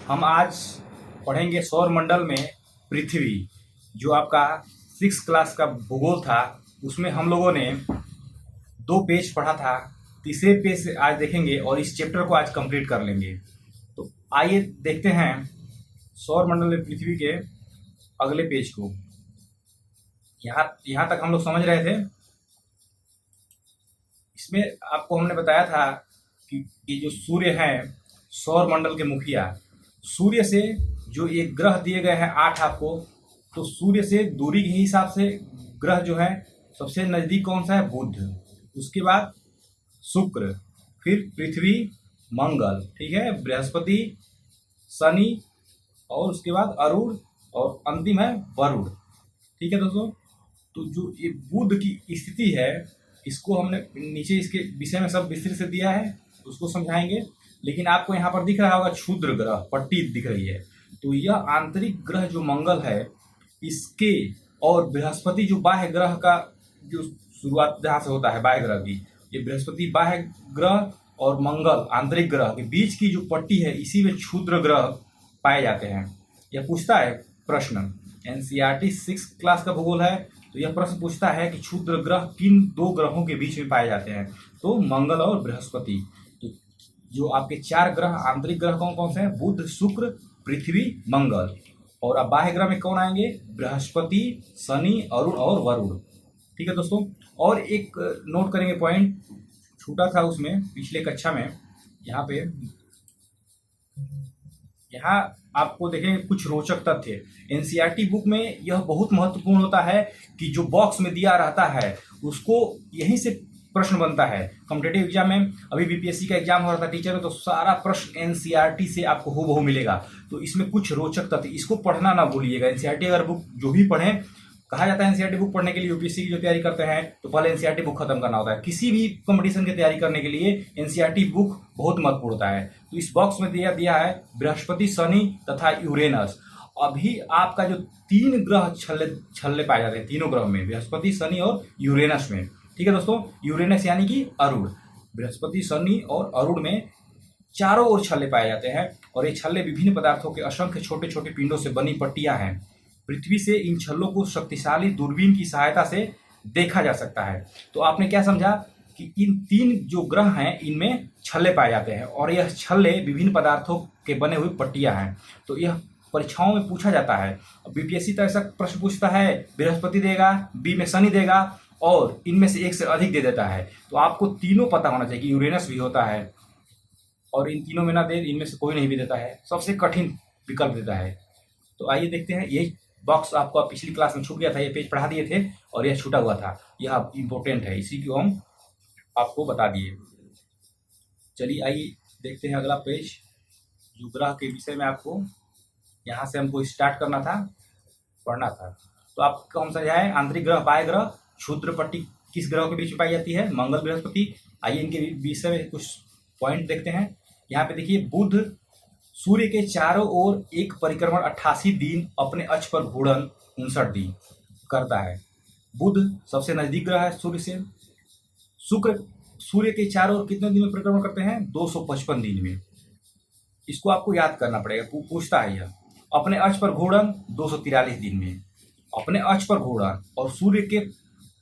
हम आज पढ़ेंगे सौर मंडल में पृथ्वी। जो आपका 6 क्लास का भूगोल था उसमें हम लोगों ने 2 पेज पढ़ा था। तीसरे पेज से आज देखेंगे और इस चैप्टर को आज कंप्लीट कर लेंगे। तो आइए देखते हैं सौर मंडल में पृथ्वी के अगले पेज को। यहाँ तक हम लोग समझ रहे थे। इसमें आपको हमने बताया था कि ये जो सूर्य हैं सौर मंडल के मुखिया, सूर्य से जो ये ग्रह दिए गए हैं 8 आपको, तो सूर्य से दूरी के हिसाब से ग्रह जो है सबसे नज़दीक कौन सा है? बुध, उसके बाद शुक्र, फिर पृथ्वी, मंगल, ठीक है, बृहस्पति, शनि और उसके बाद अरुण और अंतिम है वरुण। ठीक है दोस्तों, तो जो ये बुध की स्थिति है इसको हमने नीचे इसके विषय में सब विस्तृत से दिया है, उसको समझाएंगे। लेकिन आपको यहाँ पर दिख रहा होगा क्षुद्र ग्रह पट्टी दिख रही है, तो यह आंतरिक ग्रह जो मंगल है इसके और बृहस्पति जो बाह्य ग्रह का जो शुरुआत जहाँ से होता है बाह्य ग्रह की, ये बृहस्पति बाह्य ग्रह और मंगल आंतरिक ग्रह के बीच की जो पट्टी है इसी में क्षुद्र ग्रह पाए जाते हैं। यह पूछता है प्रश्न, एनसीईआरटी 6 क्लास का भूगोल है, तो यह प्रश्न पूछता है कि क्षुद्र ग्रह किन 2 ग्रहों के बीच में पाए जाते हैं? तो मंगल और बृहस्पति। तो जो आपके 4 ग्रह आंतरिक ग्रह कौन कौन से हैं? बुध, शुक्र, पृथ्वी, मंगल। और अब बाह्य ग्रह में कौन आएंगे? बृहस्पति, शनि, अरुण और वरुण। ठीक है दोस्तों, और एक नोट करेंगे पॉइंट छूटा था उसमें पिछले कक्षा में। यहाँ आपको देखें कुछ रोचक तथ्य। एनसीईआरटी बुक में यह बहुत महत्वपूर्ण होता है कि जो बॉक्स में दिया रहता है उसको यहीं से प्रश्न बनता है। कॉम्पिटेटिव एग्जाम में अभी बीपीएससी का एग्जाम हो रहा था टीचर में, तो सारा प्रश्न एनसीईआरटी से आपको हूबहू मिलेगा। तो इसमें कुछ रोचक तथ्य, इसको पढ़ना ना भूलिएगा। एनसीईआरटी अगर बुक जो भी पढ़ें, कहा जाता है एनसीईआरटी बुक पढ़ने के लिए यूपीएससी की जो तैयारी करते हैं तो पहले एनसीईआरटी बुक खत्म करना होता है। किसी भी कंपटीशन की तैयारी करने के लिए एनसीईआरटी बुक बहुत महत्वपूर्ण होता है। तो इस बॉक्स में दिया है बृहस्पति, शनि तथा यूरेनस। अभी आपका जो 3 ग्रह छल्ले पाए जाते हैं, तीनों ग्रह में, बृहस्पति, शनि और यूरेनस में। ठीक है दोस्तों, यूरेनस यानी कि अरुण, बृहस्पति, शनि और अरुण में चारों ओर छल्ले पाए जाते हैं। और ये छल्ले विभिन्न पदार्थों के असंख्य छोटे छोटे पिंडों से बनी पट्टियां हैं। पृथ्वी से इन छल्लों को शक्तिशाली दूरबीन की सहायता से देखा जा सकता है। तो आपने क्या समझा कि इन 3 जो ग्रह हैं इनमें छल्ले पाए जाते हैं और यह छल्ले विभिन्न पदार्थों के बने हुए पट्टियां हैं। तो यह परीक्षाओं में पूछा जाता है। बीपीएससी तो ऐसा प्रश्न पूछता है, बृहस्पति देगा, बी में शनि देगा और इनमें से एक से अधिक दे देता है। तो आपको तीनों पता होना चाहिए कि यूरेनस भी होता है और इन तीनों में ना दे, इनमें से कोई नहीं भी देता है, सबसे कठिन विकल्प देता है। तो आइए देखते हैं, यही बॉक्स आपको पिछली क्लास में छूट गया था, ये पेज पढ़ा दिए थे और यह छूटा हुआ था, यह इंपॉर्टेंट है, इसी को हम आपको बता दिए। चलिए आइए देखते हैं अगला पेज। जो ग्रह के विषय में आपको यहाँ से हमको स्टार्ट करना था, पढ़ना था। तो आपको हम समझाएं आंतरिक ग्रह, बाह्य ग्रह, क्षुद्र पट्टी किस ग्रह के बीच में पाई जाती है? मंगल, बृहस्पति। आइए इनके विषय में कुछ पॉइंट देखते हैं। यहाँ पे देखिए, बुध सूर्य के चारों ओर एक परिक्रमण 88 दिन अपने अक्ष पर घूर्णन 59 दिन करता है। बुध सबसे नजदीक ग्रह है सूर्य से। शुक्र सूर्य के चारों ओर कितने दिन में परिक्रमण करते हैं? 255 दिन में। इसको आपको याद करना पड़ेगा, पूछता है यह। अपने अक्ष पर घूर्णन 243 दिन में, अपने अक्ष पर घूर्णन और सूर्य के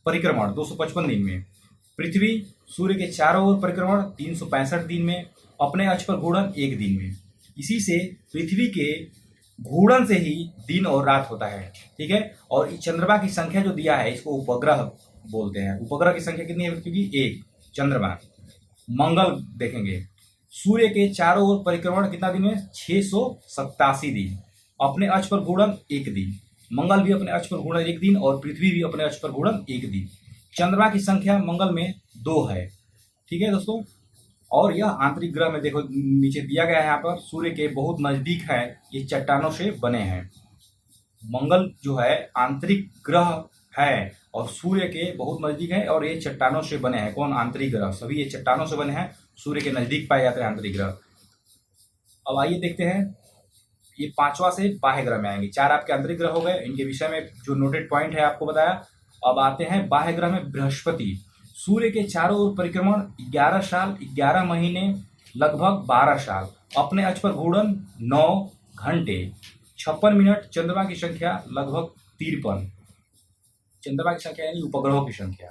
परिक्रमण 255 दिन में। पृथ्वी सूर्य के चारों ओर परिक्रमण 365 दिन में, अपने अक्ष पर घूर्णन 1 दिन में। इसी से पृथ्वी के घूर्णन से ही दिन और रात होता है। ठीक है, और चंद्रमा की संख्या जो दिया है इसको उपग्रह बोलते हैं। उपग्रह की संख्या कितनी है पृथ्वी की? 1 चंद्रमा। मंगल देखेंगे, सूर्य के चारों ओर परिक्रमण कितना दिन में? 687 दिन, अपने अक्ष पर घूर्णन 1 दिन। मंगल भी अपने अक्ष पर घूर्णन 1 दिन और पृथ्वी भी अपने अक्ष पर घूर्णन 1 दिन। चंद्रमा की संख्या मंगल में 2 है। ठीक है दोस्तों, और यह आंतरिक ग्रह में देखो नीचे दिया गया है, यहाँ पर सूर्य के बहुत नजदीक है, ये चट्टानों से बने हैं। मंगल जो है आंतरिक ग्रह है और सूर्य के बहुत नजदीक है और ये चट्टानों से बने हैं। कौन? आंतरिक ग्रह, सभी ये चट्टानों से बने हैं, सूर्य के नजदीक पाए जाते हैं आंतरिक ग्रह। अब आइए देखते हैं, ये 5वां से बाह्य ग्रह में आएंगे। 4 आपके आंतरिक ग्रह हो गए, इनके विषय में जो नोटेड पॉइंट है आपको बताया। अब आते हैं बाह्य ग्रह में। बृहस्पति सूर्य के चारों ओर परिक्रमण 11 साल 11 महीने लगभग 12 साल अपने अक्ष पर घूर्णन 9 घंटे 56 मिनट, चंद्रमा की संख्या लगभग 53। चंद्रमा की संख्या यानी उपग्रहों की संख्या।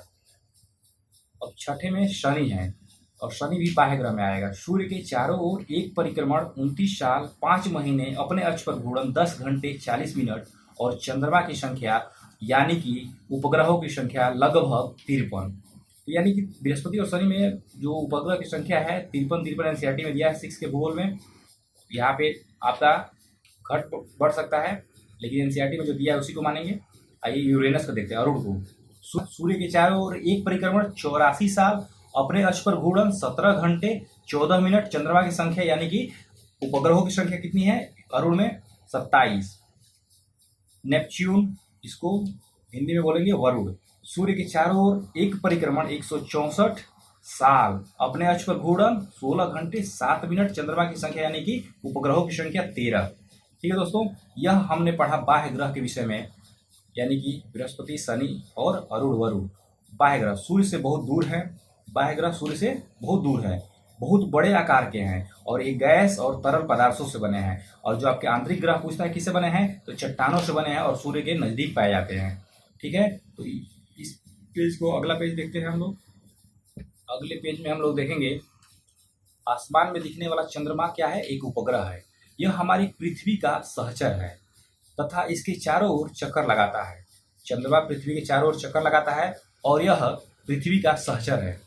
अब छठे में शनि है, और शनि भी बाह्य ग्रह में आएगा। सूर्य के चारों ओर एक परिक्रमण 29 साल 5 महीने, अपने अक्ष पर घूर्णन 10 घंटे 40 मिनट, और चंद्रमा की संख्या यानी कि उपग्रहों की संख्या लगभग 53। यानी कि बृहस्पति और शनि में जो उपग्रह की संख्या है 53 एनसीईआरटी में दिया है 6 के भूगोल में। यहाँ पे आपका घट बढ़ सकता है, लेकिन एनसीईआरटी में जो दिया है उसी को मानेंगे। आइए यूरेनस को देखते हैं, अरुण को। सूर्य के चारों ओर एक परिक्रमण 84 साल, अपने अक्ष पर घूर्णन 17 घंटे 14 मिनट, चंद्रमा की संख्या यानी कि उपग्रहों की संख्या कितनी है अरुण में? 27। नेपच्यून, इसको हिंदी में बोलेंगे वरुण। सूर्य के चारों ओर एक परिक्रमण 164 साल, अपने अक्ष पर घूर्णन 16 घंटे 7 मिनट, चंद्रमा की संख्या यानी कि उपग्रहों की संख्या 13। ठीक है दोस्तों, यह हमने पढ़ा बाह्य ग्रह के विषय में, यानी कि बृहस्पति, शनि और अरुण वरुण। बाह्य ग्रह सूर्य से बहुत दूर है, बाह्य ग्रह सूर्य से बहुत दूर है, बहुत बड़े आकार के हैं, और ये गैस और तरल पदार्थों से बने हैं। और जो आपके आंतरिक ग्रह पूछता है किससे बने हैं, तो चट्टानों से बने हैं और सूर्य के नजदीक पाए जाते हैं। ठीक है, तो इस पेज को, अगला पेज देखते हैं हम लोग। अगले पेज में हम लोग देखेंगे आसमान में दिखने वाला चंद्रमा क्या है? एक उपग्रह है। यह हमारी पृथ्वी का सहचर है तथा इसके चारों ओर चक्कर लगाता है। चंद्रमा पृथ्वी के चारों ओर चक्कर लगाता है और यह पृथ्वी का सहचर है।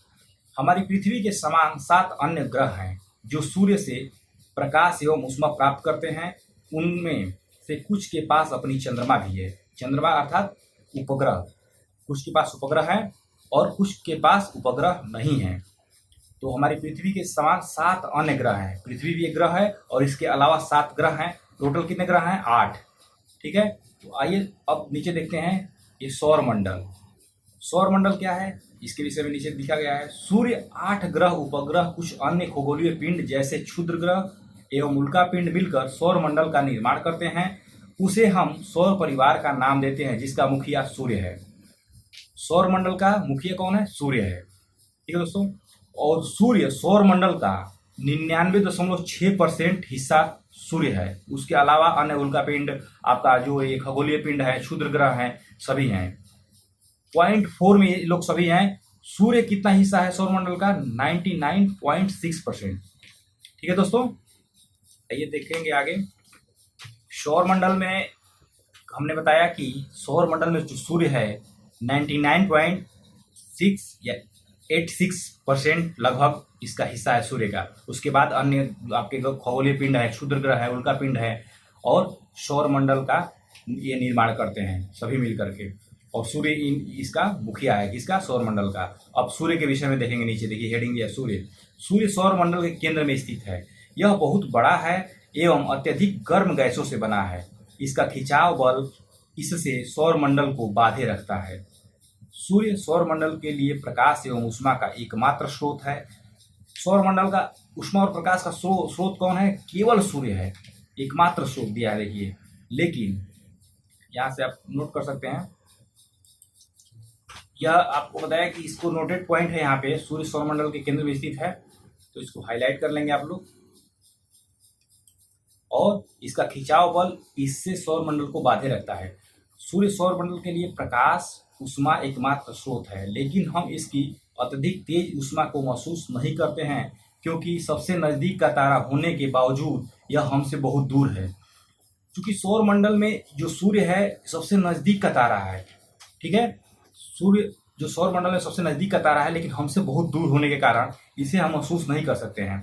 हमारी पृथ्वी के समान 7 अन्य ग्रह हैं जो सूर्य से प्रकाश एवं ऊष्मा प्राप्त करते हैं। उनमें से कुछ के पास अपनी चंद्रमा भी है। चंद्रमा अर्थात उपग्रह, कुछ के पास उपग्रह है और कुछ के पास उपग्रह नहीं है। तो हमारी पृथ्वी के समान 7 अन्य ग्रह हैं। पृथ्वी भी एक ग्रह है और इसके अलावा 7 ग्रह हैं। टोटल कितने ग्रह हैं? 8। ठीक है, तो आइए अब नीचे देखते हैं ये सौर मंडल। सौर मंडल क्या है, इसके विषय में नीचे लिखा गया है। सूर्य, 8 ग्रह, उपग्रह, कुछ अन्य खगोलीय पिंड जैसे क्षुद्र ग्रह एवं उल्का पिंड मिलकर सौर मंडल का निर्माण करते हैं। उसे हम सौर परिवार का नाम देते हैं, जिसका मुखिया सूर्य है। सौर मंडल का मुखिया कौन है? सूर्य है। ठीक है दोस्तों, और सूर्य सौर मंडल का 99.6% हिस्सा सूर्य है। उसके अलावा अन्य उल्का पिंड, आपका जो ये खगोलीय पिंड है, क्षुद्र ग्रह हैं, सभी हैं। 0.4 में ये लोग सभी हैं। सूर्य कितना हिस्सा है सौर मंडल का? 99.6%। ठीक है दोस्तों, आइए देखेंगे आगे। सौर मंडल में हमने बताया कि सौर मंडल में जो सूर्य है 99.6 या 86% लगभग इसका हिस्सा है सूर्य का। उसके बाद अन्य आपके खगोलीय पिंड है, क्षुद्र ग्रह है, उल्का पिंड है, और सौर मंडल का ये निर्माण करते हैं सभी मिलकर के। और सूर्य इसका मुखिया है, किसका? सौर मंडल का। अब सूर्य के विषय में देखेंगे, नीचे देखिए हेडिंग दिया सूर्य। सूर्य सौर मंडल के केंद्र में स्थित है। यह बहुत बड़ा है एवं अत्यधिक गर्म गैसों से बना है। इसका खिंचाव बल इससे सौर मंडल को बांधे रखता है। सूर्य सौर मंडल के लिए प्रकाश एवं ऊष्मा का एकमात्र स्रोत है। सौर मंडल का ऊष्मा और प्रकाश का स्रोत कौन है? केवल सूर्य है, एकमात्र स्रोत दिया है। देखिए, लेकिन यहाँ से आप नोट कर सकते हैं, यह आपको बताया कि इसको नोटेड पॉइंट है यहाँ पे, सूर्य सौर मंडल के केंद्र में स्थित है, तो इसको हाईलाइट कर लेंगे आप लोग। और इसका खिंचाव बल इससे सौर मंडल को बांधे रखता है। सूर्य सौर मंडल के लिए प्रकाश ऊष्मा एकमात्र स्रोत है, लेकिन हम इसकी अत्यधिक तेज ऊष्मा को महसूस नहीं करते हैं, क्योंकि सबसे नजदीक का तारा होने के बावजूद यह हमसे बहुत दूर है। क्योंकि सौर मंडल में जो सूर्य है सबसे नजदीक का तारा है। ठीक है, सूर्य जो सौर मंडल में सबसे नजदीक का तारा है, लेकिन हमसे बहुत दूर होने के कारण इसे हम महसूस नहीं कर सकते हैं।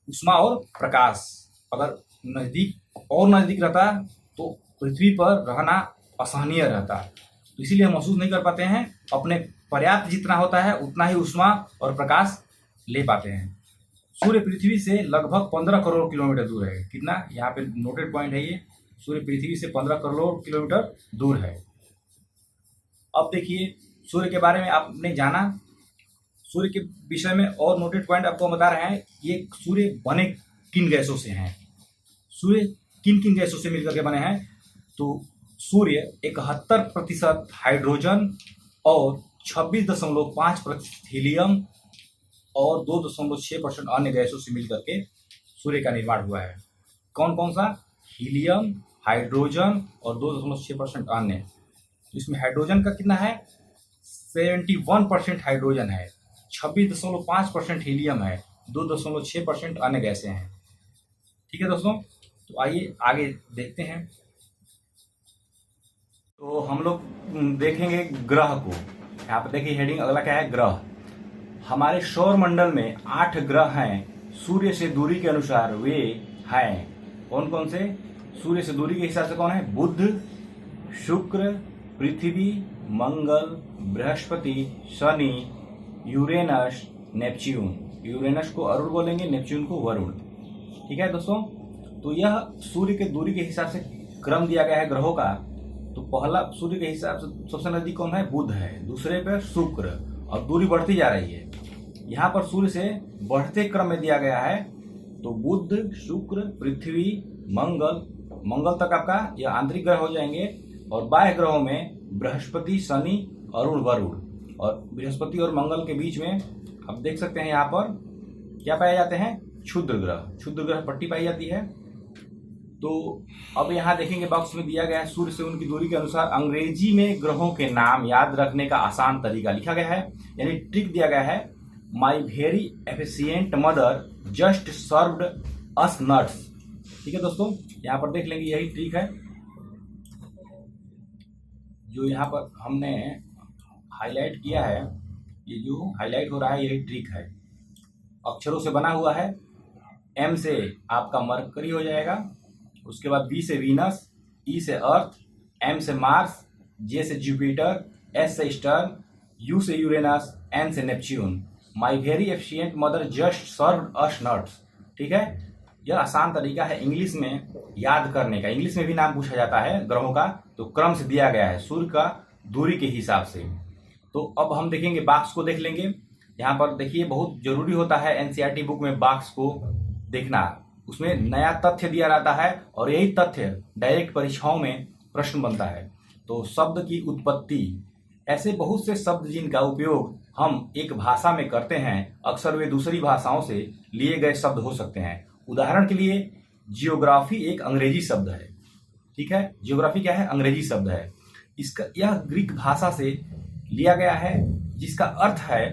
ऊष्मा और प्रकाश अगर नजदीक रहता तो पृथ्वी पर रहना असहनीय रहता, तो इसीलिए हम महसूस नहीं कर पाते हैं। अपने पर्याप्त जितना होता है उतना ही ऊष्मा और प्रकाश ले पाते हैं। सूर्य पृथ्वी से लगभग 15 करोड़ किलोमीटर दूर है। कितना? यहाँ पे नोटेड पॉइंट है ये, सूर्य पृथ्वी से 15 करोड़ किलोमीटर दूर है। अब देखिए, सूर्य के बारे में आपने जाना। सूर्य के विषय में और नोटेड पॉइंट आपको बता रहे हैं। ये सूर्य बने किन गैसों से हैं, सूर्य किन किन गैसों से मिलकर के बने हैं? तो सूर्य 71% हाइड्रोजन और 26.5% हीलियम और 2.6% अन्य गैसों से मिलकर के सूर्य का निर्माण हुआ है। कौन कौन सा? हीलियम, हाइड्रोजन और 2.6% अन्य। इसमें हाइड्रोजन का कितना है? 71% हाइड्रोजन है, 26.5% हीलियम है, 2.6% अन्य गैसें हैं। ठीक है दोस्तों, तो आइए आगे देखते हैं। तो हम लोग देखेंगे ग्रह को। यहाँ पर देखिए हेडिंग अगला क्या है? ग्रह। हमारे सौर मंडल में 8 ग्रह हैं। सूर्य से दूरी के अनुसार वे हैं कौन कौन से? सूर्य से दूरी के हिसाब से कौन है? Budh, Shukra, Prithvi, Mangal, Brihaspati, Shani, Uranus, Neptune. Uranus को अरुण बोलेंगे, नेपच्यून को वरुण। ठीक है दोस्तों, तो यह सूर्य के दूरी के हिसाब से क्रम दिया गया है ग्रहों का। तो पहला सूर्य के हिसाब से सबसे नजदीक कौन है? बुध है, दूसरे पर शुक्र, और दूरी बढ़ती जा रही है। यहाँ पर सूर्य से बढ़ते क्रम में दिया गया है, तो बुध, शुक्र, पृथ्वी, मंगल। मंगल तक आपका यह आंतरिक ग्रह हो जाएंगे, और बाह्य ग्रहों में बृहस्पति, शनि, अरुण, वरुण। और बृहस्पति और मंगल के बीच में आप देख सकते हैं यहाँ पर क्या पाए जाते हैं? क्षुद्र ग्रह। क्षुद्र ग्रह पट्टी पाई जाती है। तो अब यहाँ देखेंगे बॉक्स में दिया गया है सूर्य से उनकी दूरी के अनुसार अंग्रेजी में ग्रहों के नाम याद रखने का आसान तरीका लिखा गया है, यानी ट्रिक दिया गया है। My very efficient mother just served us nuts. ठीक है दोस्तों, यहाँ पर देख लेंगे, यही ट्रिक है जो यहाँ पर हमने हाईलाइट किया है। ये जो हाईलाइट हो रहा है यही ट्रिक है। अक्षरों से बना हुआ है। एम से आपका मरकरी हो जाएगा, उसके बाद बी से वीनस, ई से अर्थ, एम से मार्स, जे से जुपिटर, एस से स्टर्न, यू से यूरेनस, एन से Neptune. My very efficient mother just served us nuts. ठीक है, यह आसान तरीका है इंग्लिश में याद करने का। इंग्लिश में भी नाम पूछा जाता है ग्रहों का, तो क्रम से दिया गया है सूर्य का दूरी के हिसाब से। तो अब हम देखेंगे, बॉक्स को देख लेंगे। यहाँ पर देखिए, बहुत जरूरी होता है एनसीईआरटी बुक में बॉक्स को देखना। उसमें नया तथ्य दिया रहता है, और यही तथ्य डायरेक्ट परीक्षाओं में प्रश्न बनता है। तो शब्द की उत्पत्ति, ऐसे बहुत से शब्द जिनका उपयोग हम एक भाषा में करते हैं, अक्सर वे दूसरी भाषाओं से लिए गए शब्द हो सकते हैं। उदाहरण के लिए जियोग्राफी एक अंग्रेजी शब्द है। ठीक है, जियोग्राफी क्या है? अंग्रेजी शब्द है। इसका यह ग्रीक भाषा से लिया गया है, जिसका अर्थ है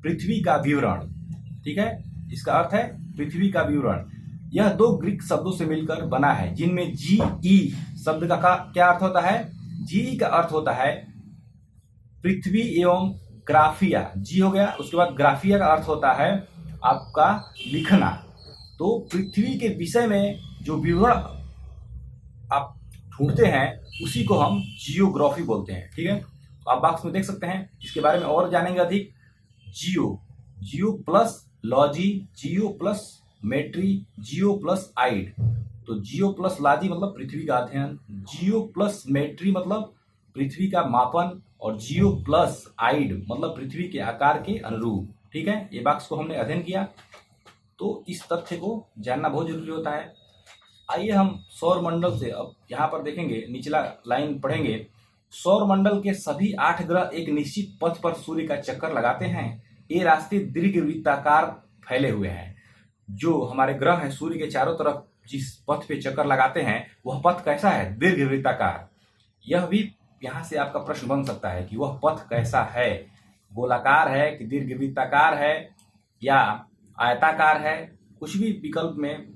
पृथ्वी का विवरण। ठीक है, इसका अर्थ है पृथ्वी का विवरण। यह 2 ग्रीक शब्दों से मिलकर बना है, जिनमें जी ई शब्द का क्या अर्थ होता है? जी का अर्थ होता है पृथ्वी एवं ग्राफिया। जी हो गया, उसके बाद ग्राफिया का अर्थ होता है आपका लिखना। तो पृथ्वी के विषय में जो विवरण आप ढूंढते हैं उसी को हम जियोग्राफी बोलते हैं। ठीक है, तो आप बॉक्स में देख सकते हैं। इसके बारे में और जानेंगे अधिक। जियो प्लस लॉजी, जियो प्लस मेट्री, जियो प्लस आइड। तो जियो प्लस लॉजी मतलब पृथ्वी का अध्ययन, जियो प्लस मेट्री मतलब पृथ्वी का मापन, और जियो प्लस आइड मतलब पृथ्वी के आकार के अनुरूप। ठीक है, ये बॉक्स को हमने अध्ययन किया, तो इस तथ्य को जानना बहुत जरूरी होता है। आइए हम सौर मंडल से अब यहाँ पर देखेंगे, निचला लाइन पढ़ेंगे। सौर मंडल के सभी 8 ग्रह एक निश्चित पथ पर सूर्य का चक्कर लगाते हैं। ये रास्ते दीर्घवृत्ताकार फैले हुए हैं। जो हमारे ग्रह हैं सूर्य के चारों तरफ जिस पथ पे चक्कर लगाते हैं, वह पथ कैसा है? दीर्घवृत्ताकार। यह भी यहाँ से आपका प्रश्न बन सकता है कि वह पथ कैसा है, गोलाकार है कि दीर्घवृत्ताकार है या आयताकार है, कुछ भी विकल्प में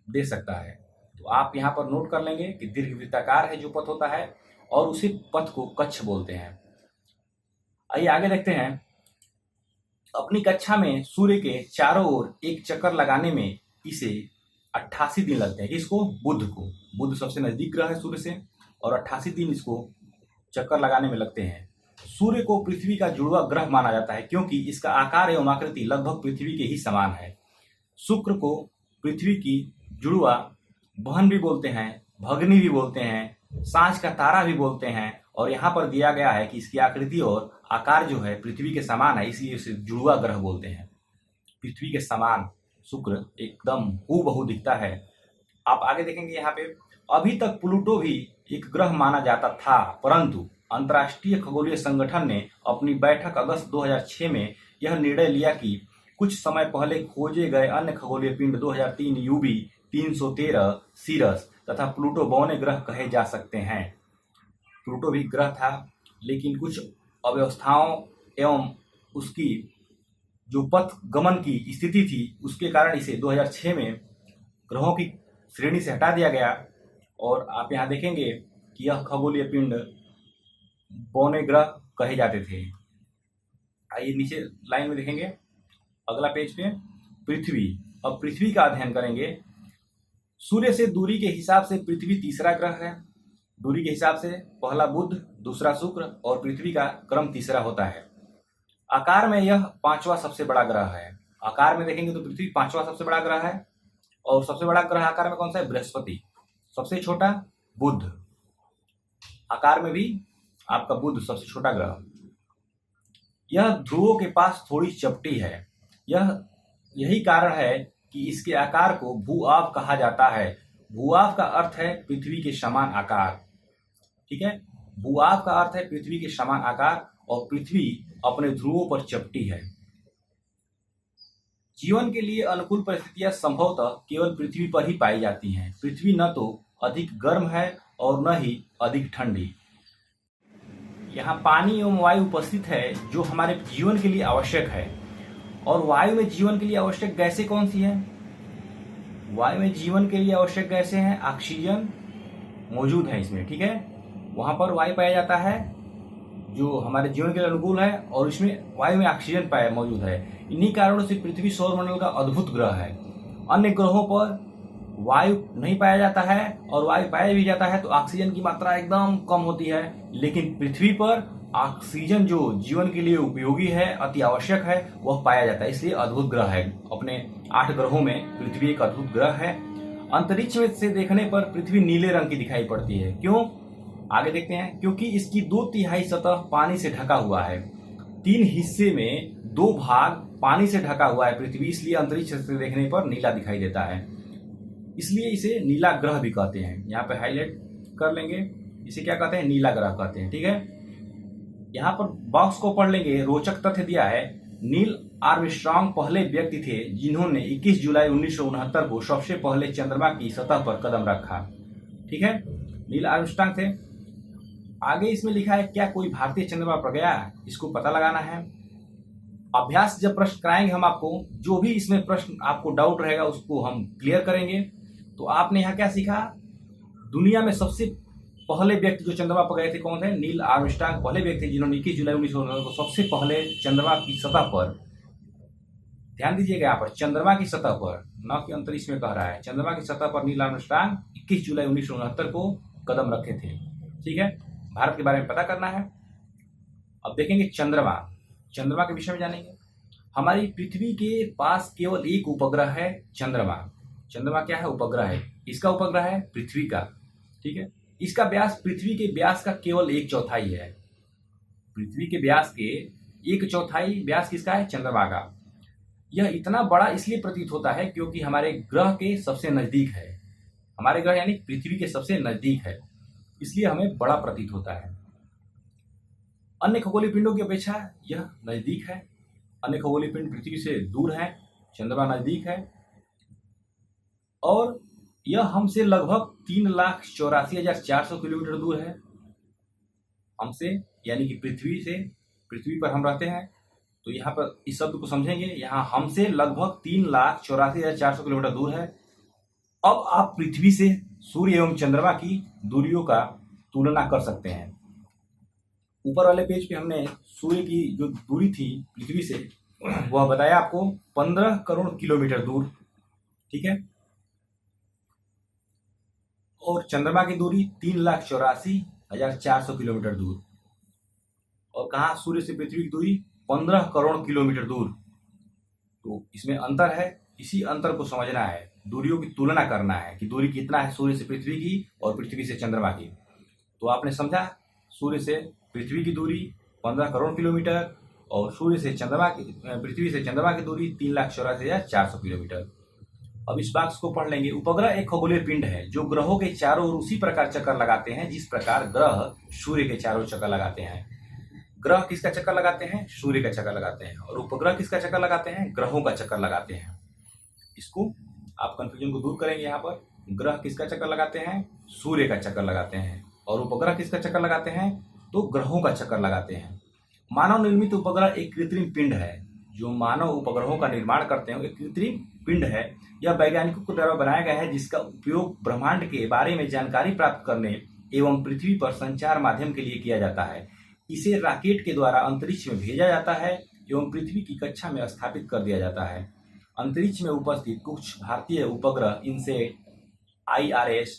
दे सकता है। तो आप यहाँ पर नोट कर लेंगे कि दीर्घवृत्ताकार है जो पथ होता है, और उसी पथ को कक्ष बोलते हैं। आइए आगे देखते हैं। अपनी कक्षा में सूर्य के चारों ओर एक चक्कर लगाने में इसे 88 दिन लगते हैं। किसको? बुध को। बुध सबसे नजदीक ग्रह है सूर्य से, और 88 दिन इसको चक्कर लगाने में लगते हैं। सूर्य को पृथ्वी का जुड़वा ग्रह माना जाता है, क्योंकि इसका आकार एवं आकृति लगभग पृथ्वी के ही समान है। शुक्र को पृथ्वी की जुड़वा बहन भी बोलते हैं, भगनी भी बोलते हैं, सांझ का तारा भी बोलते हैं, और यहाँ पर दिया गया है कि इसकी आकृति और आकार जो है पृथ्वी के समान है, इसलिए इसे जुड़वा ग्रह बोलते हैं। पृथ्वी के समान शुक्र एकदम हूबहू दिखता है। आप आगे देखेंगे यहाँ पे, अभी तक प्लूटो भी एक ग्रह माना जाता था, परंतु अंतर्राष्ट्रीय खगोलीय संगठन ने अपनी बैठक अगस्त 2006 में यह निर्णय लिया कि कुछ समय पहले खोजे गए अन्य खगोलीय पिंड 2003 यूबी 313 सीरस तथा प्लूटो बौने ग्रह कहे जा सकते हैं। प्लूटो भी ग्रह था, लेकिन कुछ अव्यवस्थाओं एवं उसकी जो पथ गमन की स्थिति थी उसके कारण इसे 2006 में ग्रहों की श्रेणी से हटा दिया गया। और आप यहाँ देखेंगे कि यह खगोलीय पिंड बौने ग्रह कहे जाते थे। आइए नीचे लाइन में देखेंगे, अगला पेज पे पृथ्वी। अब पृथ्वी का अध्ययन करेंगे। सूर्य से दूरी के हिसाब से पृथ्वी तीसरा ग्रह है। दूरी के हिसाब से पहला बुध, दूसरा शुक्र और पृथ्वी का क्रम तीसरा होता है। आकार में यह पांचवा सबसे बड़ा ग्रह है। आकार में देखेंगे तो पृथ्वी पांचवा सबसे बड़ा ग्रह है और सबसे बड़ा ग्रह आकार में कौन सा है? बृहस्पति। सबसे छोटा बुध। आकार में भी आपका बुध सबसे छोटा ग्रह। यह ध्रुवों के पास थोड़ी चपटी है। यही कारण है कि इसके आकार को भूआव कहा जाता है। भूआव का अर्थ है पृथ्वी के समान आकार। ठीक है, भूआव का अर्थ है पृथ्वी के समान आकार और पृथ्वी अपने ध्रुवों पर चपटी है। जीवन के लिए अनुकूल परिस्थितियां संभवतः केवल पृथ्वी पर ही पाई जाती हैं। पृथ्वी न तो अधिक गर्म है और न ही अधिक ठंडी। यहाँ पानी एवं वायु उपस्थित है जो हमारे जीवन के लिए आवश्यक है। और वायु में जीवन के लिए आवश्यक गैसें कौन सी हैं? वायु में जीवन के लिए आवश्यक गैसें हैं, ऑक्सीजन मौजूद है इसमें। ठीक है, वहां पर वायु पाया जाता है जो हमारे जीवन के लिए अनुकूल है और इसमें वायु में ऑक्सीजन पाया मौजूद है। इन्हीं कारणों से पृथ्वी सौरमंडल का अद्भुत ग्रह है। अन्य ग्रहों पर वायु नहीं पाया जाता है और वायु पाया भी जाता है तो ऑक्सीजन की मात्रा एकदम कम होती है, लेकिन पृथ्वी पर ऑक्सीजन जो जीवन के लिए उपयोगी है, अति आवश्यक है, वह पाया जाता है। इसलिए अद्भुत ग्रह है। अपने 8 ग्रहों में पृथ्वी एक अद्भुत ग्रह है। अंतरिक्ष में से देखने पर पृथ्वी नीले रंग की दिखाई पड़ती है। क्यों? आगे देखते हैं। क्योंकि इसकी 2/3 सतह पानी से ढका हुआ है। 3 हिस्से में 2 भाग पानी से ढका हुआ है पृथ्वी, इसलिए अंतरिक्ष से देखने पर नीला दिखाई देता है। इसलिए इसे नीला ग्रह भी कहते हैं। यहाँ पे हाईलाइट कर लेंगे, इसे क्या कहते हैं? नीला ग्रह कहते हैं। ठीक है, यहाँ पर बॉक्स को पढ़ लेंगे। रोचक तथ्य दिया है, नील आर्मस्ट्रांग पहले व्यक्ति थे जिन्होंने 21 जुलाई 1969 को सबसे पहले चंद्रमा की सतह पर कदम रखा। ठीक है, नील आर्मस्ट्रांग थे। आगे इसमें लिखा है, क्या कोई भारतीय चंद्रमा पर गया? इसको पता लगाना है। अभ्यास जब प्रश्न कराएंगे हम आपको, जो भी इसमें प्रश्न आपको डाउट रहेगा उसको हम क्लियर करेंगे। तो आपने यहाँ क्या सीखा? दुनिया में सबसे पहले व्यक्ति जो चंद्रमा पर गए थे कौन थे? नील आर्मस्ट्रांग पहले व्यक्ति जिन्होंने 21 जुलाई 1969 को सबसे पहले चंद्रमा की सतह पर, ध्यान दीजिएगा यहाँ पर चंद्रमा की सतह पर, न कि अंतरिक्ष में कह रहा है, चंद्रमा की सतह पर नील आर्मस्ट्रांग 21 जुलाई 1969 को कदम रखे थे। ठीक है, भारत के बारे में पता करना है। अब देखेंगे चंद्रमा। चंद्रमा के विषय में जानेंगे। हमारी पृथ्वी के पास केवल एक उपग्रह है, चंद्रमा। चंद्रमा क्या है? उपग्रह है। इसका उपग्रह है पृथ्वी का। ठीक है, इसका व्यास पृथ्वी के व्यास का केवल 1/4 है। पृथ्वी के व्यास के 1/4 व्यास किसका है? चंद्रमा का। यह इतना बड़ा इसलिए प्रतीत होता है क्योंकि हमारे ग्रह के सबसे नजदीक है। हमारे ग्रह यानी पृथ्वी के सबसे नजदीक है, इसलिए हमें बड़ा प्रतीत होता है। अन्य खगोलीय पिंडों की अपेक्षा यह नजदीक है। अन्य खगोलीय पिंड पृथ्वी से दूर है, चंद्रमा नजदीक है। और यह हमसे लगभग 3,84,400 किलोमीटर दूर है। हमसे यानी कि पृथ्वी से, पृथ्वी पर हम रहते हैं तो यहाँ पर इस शब्द को समझेंगे। यहाँ हमसे लगभग 3,84,400 किलोमीटर दूर है। अब आप पृथ्वी से सूर्य एवं चंद्रमा की दूरियों का तुलना कर सकते हैं। ऊपर वाले पेज पे हमने सूर्य की जो दूरी थी पृथ्वी से, वह बताया आपको 15 करोड़ किलोमीटर दूर। ठीक है, और चंद्रमा की दूरी 3,84,400 किलोमीटर दूर। और कहाँ? सूर्य से पृथ्वी की दूरी 15 करोड़ किलोमीटर दूर। तो इसमें अंतर है, इसी अंतर को समझना है, दूरियों की तुलना करना है कि दूरी कितना है सूर्य से पृथ्वी की और पृथ्वी से चंद्रमा की। तो आपने समझा, सूर्य से पृथ्वी की दूरी 15 करोड़ किलोमीटर और सूर्य से चंद्रमा की, पृथ्वी से चंद्रमा की दूरी 3,84,400 किलोमीटर। अब इस बाक्स को पढ़ लेंगे। उपग्रह एक खगोलीय पिंड है जो ग्रहों के चारों ओर उसी प्रकार चक्कर लगाते हैं जिस प्रकार ग्रह सूर्य के चारों चक्कर लगाते हैं। ग्रह किसका चक्कर लगाते हैं? सूर्य का चक्कर लगाते हैं। और उपग्रह किसका चक्कर लगाते हैं? ग्रहों का चक्कर लगाते हैं। इसको आप कंफ्यूजन को दूर करेंगे। यहाँ पर ग्रह किसका चक्कर लगाते हैं? सूर्य का चक्कर लगाते हैं। और उपग्रह किसका चक्कर लगाते हैं? तो ग्रहों का चक्कर लगाते हैं। मानव निर्मित उपग्रह एक कृत्रिम पिंड है। जो मानव उपग्रहों का निर्माण करते हैं एक कृत्रिम पिंड है। यह वैज्ञानिकों के द्वारा बनाया गया है, जिसका उपयोग ब्रह्मांड के बारे में जानकारी प्राप्त करने एवं पृथ्वी पर संचार माध्यम के लिए किया जाता है। इसे रॉकेट के द्वारा अंतरिक्ष में भेजा जाता है एवं पृथ्वी की कक्षा में स्थापित कर दिया जाता है। अंतरिक्ष में उपस्थित कुछ भारतीय उपग्रह इनसेट, IRS,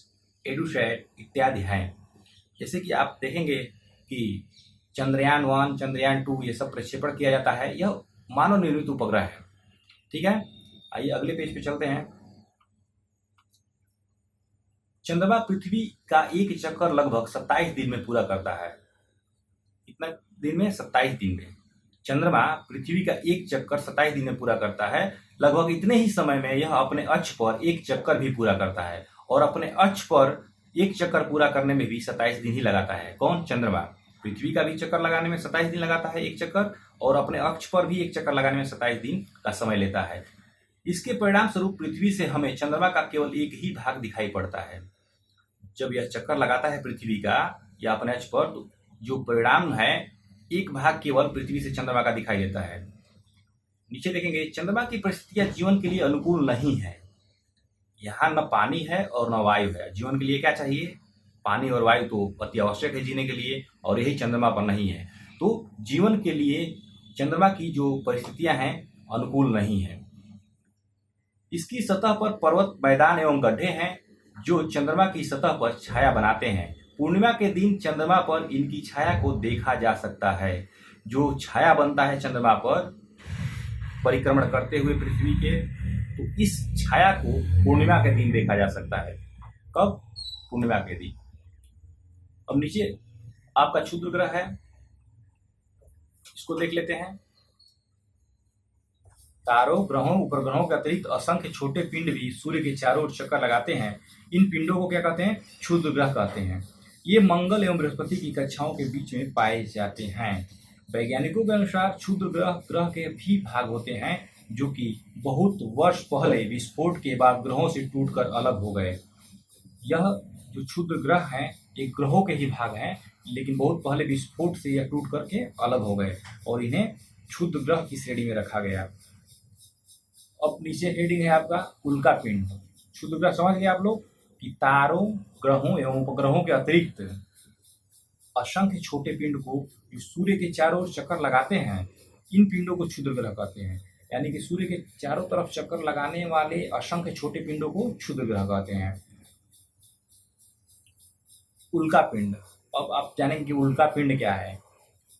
एडुसैट इत्यादि हैं। जैसे कि आप देखेंगे कि चंद्रयान 1, चंद्रयान 2 ये सब प्रक्षेपण किया जाता है। यह मानव निर्मित उपग्रह है। ठीक है, आइए अगले पेज पे चलते हैं। चंद्रमा पृथ्वी का एक चक्कर लगभग 27 दिन में पूरा करता है। कितना दिन में? 27 दिन में। चंद्रमा पृथ्वी का एक चक्कर 27 दिन में पूरा करता है। लगभग इतने ही समय में यह अपने अक्ष पर एक चक्कर भी पूरा करता है। और अपने अक्ष पर एक चक्कर पूरा करने में भी 27 दिन ही लगाता है। कौन? चंद्रमा। पृथ्वी का भी चक्कर लगाने में 27 दिन लगाता है एक चक्कर, और अपने अक्ष पर भी एक चक्कर लगाने में 27 दिन का समय लेता है। इसके परिणाम स्वरूप पृथ्वी से हमें चंद्रमा का केवल एक ही भाग दिखाई पड़ता है। जब यह चक्कर लगाता है पृथ्वी का या अपने अक्ष पर, तो जो परिणाम है एक भाग केवल पृथ्वी से चंद्रमा का दिखाई देता है। नीचे देखेंगे, चंद्रमा की परिस्थितियां जीवन के लिए अनुकूल नहीं है। यहाँ न पानी है और न वायु है। जीवन के लिए क्या चाहिए? पानी और वायु तो अति आवश्यक है जीने के लिए, और यही चंद्रमा पर नहीं है। तो जीवन के लिए चंद्रमा की जो परिस्थितियां हैं अनुकूल नहीं है। इसकी सतह पर पर्वत, मैदान एवं गड्ढे हैं, जो चंद्रमा की सतह पर छाया बनाते हैं। पूर्णिमा के दिन चंद्रमा पर इनकी छाया को देखा जा सकता है। जो छाया बनता है चंद्रमा पर परिक्रमण करते हुए पृथ्वी के, तो इस छाया को पूर्णिमा के दिन देखा जा सकता है। कब? पूर्णिमा के दिन। अब नीचे आपका क्षुद्र ग्रह है, इसको देख लेते हैं। तारों, ग्रहों, उपग्रहों के अतिरिक्त असंख्य छोटे पिंड भी सूर्य के चारों ओर चक्कर लगाते हैं। इन पिंडों को क्या कहते हैं? क्षुद्र ग्रह कहते हैं। ये मंगल एवं बृहस्पति की कक्षाओं के बीच में पाए जाते हैं। वैज्ञानिकों के अनुसार क्षुद्र ग्रह के भी भाग होते हैं, जो कि बहुत वर्ष पहले विस्फोट के बाद ग्रहों से टूटकर अलग हो गए। यह जो क्षुद्र ग्रह हैं ये ग्रहों के ही भाग हैं, लेकिन बहुत पहले विस्फोट से यह टूट करके अलग हो गए और इन्हें क्षुद्र ग्रह की श्रेणी में रखा गया। अब नीचे हेडिंग है आपका उल्का पिंड। क्षुद्र ग्रह समझ गए आप लोग कि तारों, ग्रहों एवं उपग्रहों के अतिरिक्त असंख्य छोटे पिंड को जो सूर्य के चारों ओर चक्कर लगाते हैं, इन पिंडों को क्षुद्र ग्रह कहते हैं। यानी कि सूर्य के चारों तरफ चक्कर लगाने वाले असंख्य छोटे पिंडों को क्षुद्र ग्रह कहते हैं। उल्का पिंड। अब आप जानेंगे कि उल्का पिंड क्या है।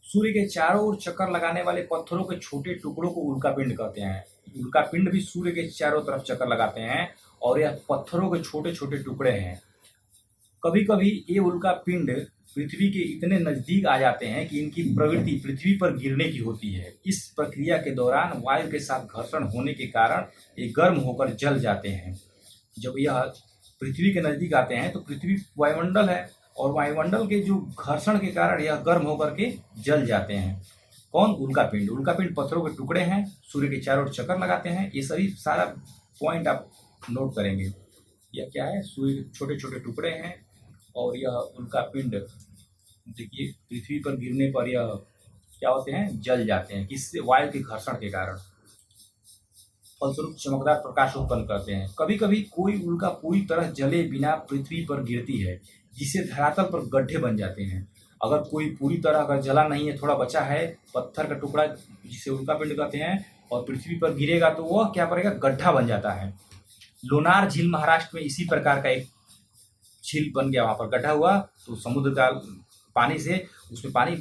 सूर्य के चारों ओर चक्कर लगाने वाले पत्थरों के छोटे टुकड़ों को उल्का पिंड कहते हैं। उल्का पिंड भी सूर्य के चारों तरफ चक्कर लगाते हैं और यह पत्थरों के छोटे छोटे टुकड़े हैं। कभी कभी ये उल्का पिंड पृथ्वी के इतने नजदीक आ जाते हैं कि इनकी प्रवृत्ति पृथ्वी पर गिरने की होती है। इस प्रक्रिया के दौरान वायु के साथ घर्षण होने के कारण ये गर्म होकर जल जाते हैं। जब यह पृथ्वी के नजदीक आते हैं तो पृथ्वी वायुमंडल है और वायुमंडल के जो घर्षण के कारण यह गर्म होकर के जल जाते हैं। कौन? उल्का पिंड। उल्का पिंड पत्थरों के टुकड़े हैं, सूर्य के चारों ओर चक्कर लगाते हैं। ये सभी सारा पॉइंट आप नोट करेंगे। यह क्या है? सूर्य के छोटे छोटे टुकड़े हैं और यह उल्का पिंड देखिए पृथ्वी पर गिरने पर यह क्या होते हैं? जल जाते हैं। किससे? वायु के घर्षण के कारण। फलस्वरूप चमकदार प्रकाश उत्पन्न करते हैं। कभी कभी कोई उल्का पूरी तरह जले बिना पृथ्वी पर गिरती है, जिससे धरातल पर गड्ढे बन जाते हैं। अगर कोई पूरी तरह अगर जला नहीं है, थोड़ा बचा है, पत्थर का टुकड़ा जिसे उल्का पिंड कहते हैं, और पृथ्वी पर गिरेगा तो वह क्या करेगा? गड्ढा बन जाता है। लोनार झील महाराष्ट्र में इसी प्रकार का एक झील बन गया। वहां पर गड्ढा हुआ तो समुद्र का पानी से उसमें पानी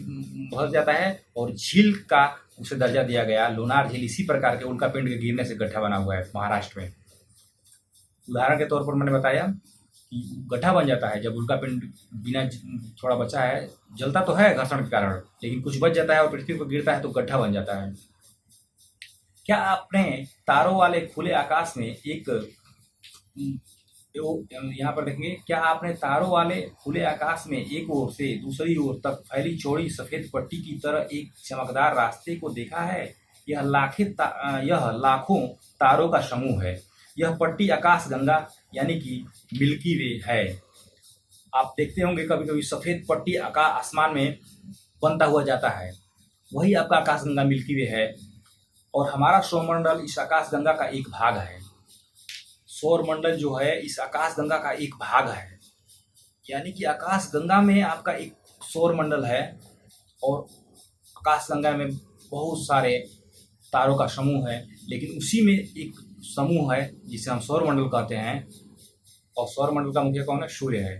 भर जाता है और झील का उसे दर्जा दिया गया। लोनार झील इसी प्रकार के उल्का पिंड के गिरने से गड्ढा बना हुआ है महाराष्ट्र में। उदाहरण के तौर पर मैंने बताया कि गड्ढा बन जाता है जब उल्का पिंड बिना थोड़ा बचा है, जलता तो है घर्षण के कारण, लेकिन कुछ बच जाता है और पृथ्वी पर गिरता है तो गड्ढा बन जाता है। क्या आपने तारों वाले खुले आकाश में एक यहाँ पर देखेंगे, क्या आपने तारों वाले खुले आकाश में एक ओर से दूसरी ओर तक फैली चौड़ी सफेद पट्टी की तरह एक चमकदार रास्ते को देखा है? यह लाखों तारों का समूह है। यह पट्टी आकाश गंगा यानी कि मिल्की वे है। आप देखते होंगे कभी कभी सफेद पट्टी आसमान में बनता हुआ जाता है, वही आपका आकाश गंगा मिल्की वे है। और हमारा सौरमंडल इस आकाश गंगा का एक भाग है। सौरमंडल जो है इस आकाश गंगा का एक भाग है, यानी कि आकाश गंगा में आपका एक सौरमंडल है और आकाश गंगा में बहुत सारे तारों का समूह है, लेकिन उसी में एक समूह है जिसे हम सौरमंडल कहते हैं। और सौरमंडल का मुखिया कौन है? सूर्य है।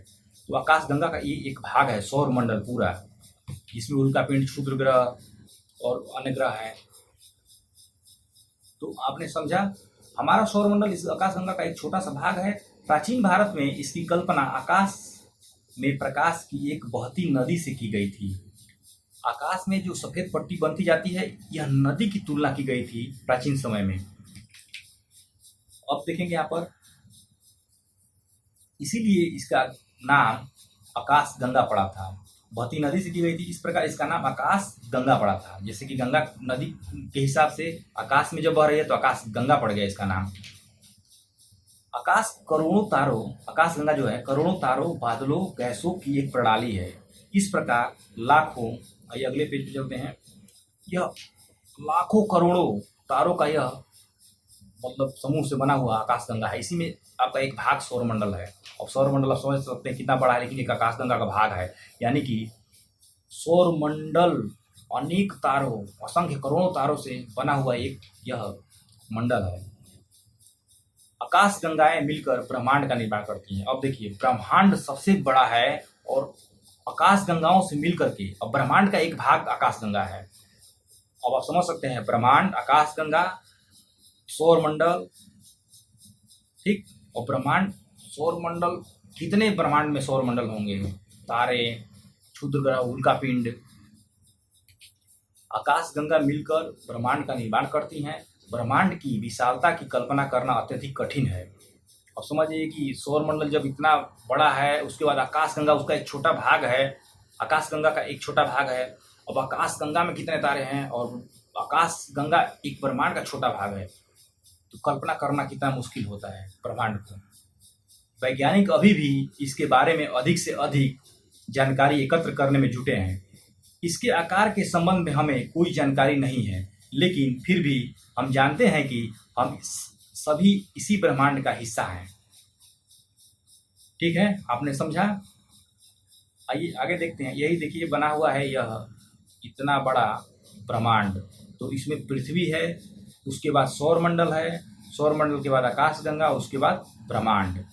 तो आकाश गंगा का ये एक भाग है सौरमंडल पूरा, जिसमें उल्कापिंड, क्षुद्र ग्रह और अन्य ग्रह हैं। तो आपने समझा, हमारा सौरमंडल इस आकाश गंगा का एक छोटा सा भाग है। प्राचीन भारत में इसकी कल्पना आकाश में प्रकाश की एक बहती नदी से की गई थी। आकाश में जो सफेद पट्टी बनती जाती है, यह नदी की तुलना की गई थी प्राचीन समय में। अब देखेंगे यहाँ पर, इसीलिए इसका नाम आकाश गंगा पड़ा था। बहती नदी से की गई थी, इस प्रकार इसका नाम आकाश गंगा पड़ा था। जैसे कि गंगा नदी के हिसाब से आकाश में जब बह रही है तो आकाश गंगा पड़ गया इसका नाम। आकाश गंगा जो है करोड़ों तारों, बादलों, गैसों की एक प्रणाली है। इस प्रकार लाखों, आइए अगले पेज पे चलते हैं, यह लाखों करोड़ों तारों का यह मतलब समूह से बना हुआ आकाश गंगा है। इसी में आपका एक भाग सौरमंडल है। और सौरमंडल आप समझ सकते हैं कितना बड़ा है, लेकिन एक आकाश गंगा का भाग है। यानी कि सौरमंडल अनेक तारों, असंख्य करोड़ों तारों से बना हुआ एक यह मंडल है। आकाश गंगाएं मिलकर ब्रह्मांड का निर्माण करती हैं। अब देखिए, ब्रह्मांड सबसे बड़ा है और आकाश गंगाओं से मिलकर के अब ब्रह्मांड का एक भाग आकाश गंगा है। अब आप समझ सकते हैं, ब्रह्मांड, आकाश गंगा, सौरमंडल, ठीक। और ब्रह्मांड, सौरमंडल, कितने ब्रह्मांड में सौरमंडल होंगे? तारे, क्षुद्र ग्रह, उल्कापिंड, आकाश गंगा मिलकर ब्रह्मांड का निर्माण करती हैं। ब्रह्मांड की विशालता की कल्पना करना अत्यधिक कठिन है। अब समझिए कि सौरमंडल जब इतना बड़ा है, उसके बाद आकाश गंगा उसका एक छोटा भाग है, आकाश गंगा का एक छोटा भाग है। अब आकाश गंगा में कितने तारे हैं और आकाश गंगा एक ब्रह्मांड का छोटा भाग है, तो कल्पना करना कितना मुश्किल होता है ब्रह्मांड को। वैज्ञानिक अभी भी इसके बारे में अधिक से अधिक जानकारी एकत्र करने में जुटे हैं। इसके आकार के संबंध में हमें कोई जानकारी नहीं है, लेकिन फिर भी हम जानते हैं कि हम सभी इसी ब्रह्मांड का हिस्सा हैं। ठीक है, आपने समझा? आइए आगे देखते हैं। यही देखिए बना हुआ है यह इतना बड़ा ब्रह्मांड। तो इसमें पृथ्वी है, उसके बाद सौरमंडल है, सौरमंडल के बाद आकाश गंगा, उसके बाद ब्रह्मांड।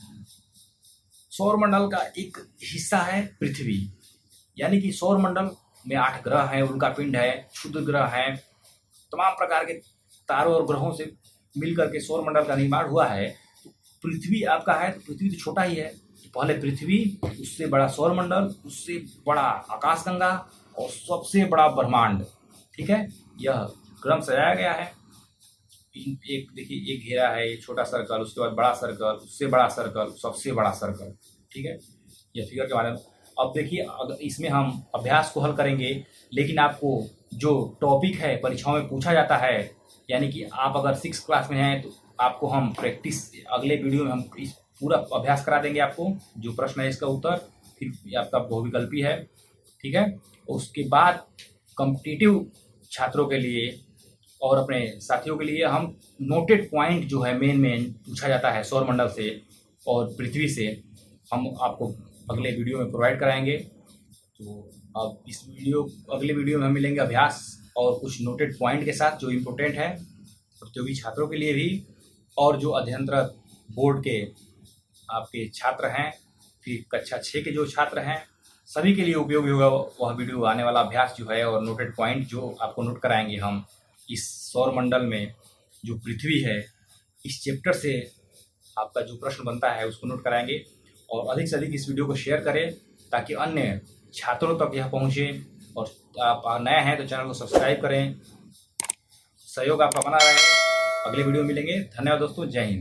सौरमंडल का एक हिस्सा है पृथ्वी, यानी कि सौरमंडल में 8 ग्रह हैं, उल्कापिंड है, क्षुद्र ग्रह हैं, तमाम प्रकार के तारों और ग्रहों से मिलकर के सौरमंडल का निर्माण हुआ है। तो पृथ्वी आपका है, तो पृथ्वी तो छोटा ही है। तो पहले पृथ्वी, उससे बड़ा सौरमंडल, उससे बड़ा आकाशगंगा और सबसे बड़ा ब्रह्मांड। ठीक है, यह क्रम सजाया गया है। एक देखिए, एक घेरा है, एक छोटा सर्कल, उसके बाद बड़ा सर्कल, उससे बड़ा सर्कल, सबसे बड़ा सर्कल। ठीक है, यह फिगर के बारे में। अब देखिए, अगर इसमें हम अभ्यास को हल करेंगे, लेकिन आपको जो टॉपिक है परीक्षाओं में पूछा जाता है, यानी कि आप अगर 6 क्लास में हैं तो आपको हम प्रैक्टिस, अगले वीडियो में हम इस पूरा अभ्यास करा देंगे आपको, जो प्रश्न है इसका उत्तर, फिर आपका बहुविकल्पी है। ठीक है, उसके बाद कॉम्पिटिटिव छात्रों के लिए और अपने साथियों के लिए हम नोटेड पॉइंट जो है मेन पूछा जाता है सौरमंडल से और पृथ्वी से, हम आपको अगले वीडियो में प्रोवाइड कराएंगे। तो अब इस अगले वीडियो में हम मिलेंगे अभ्यास और कुछ नोटेड पॉइंट के साथ, जो इम्पोर्टेंट है प्रतियोगी छात्रों के लिए भी, और जो अध्ययनरत बोर्ड के आपके छात्र हैं, फिर कक्षा 6 के जो छात्र हैं, सभी के लिए उपयोगी होगा वह वीडियो। आने वाला अभ्यास जो है और नोटेड पॉइंट जो आपको नोट कराएंगे हम इस सौरमंडल में जो पृथ्वी है, इस चैप्टर से आपका जो प्रश्न बनता है उसको नोट कराएंगे। और अधिक से अधिक इस वीडियो को शेयर करें ताकि अन्य छात्रों तक यह पहुँचे। और आप नए हैं तो चैनल को सब्सक्राइब करें। सहयोग आपका बना रहे। अगले वीडियो मिलेंगे। धन्यवाद दोस्तों, जय हिंद।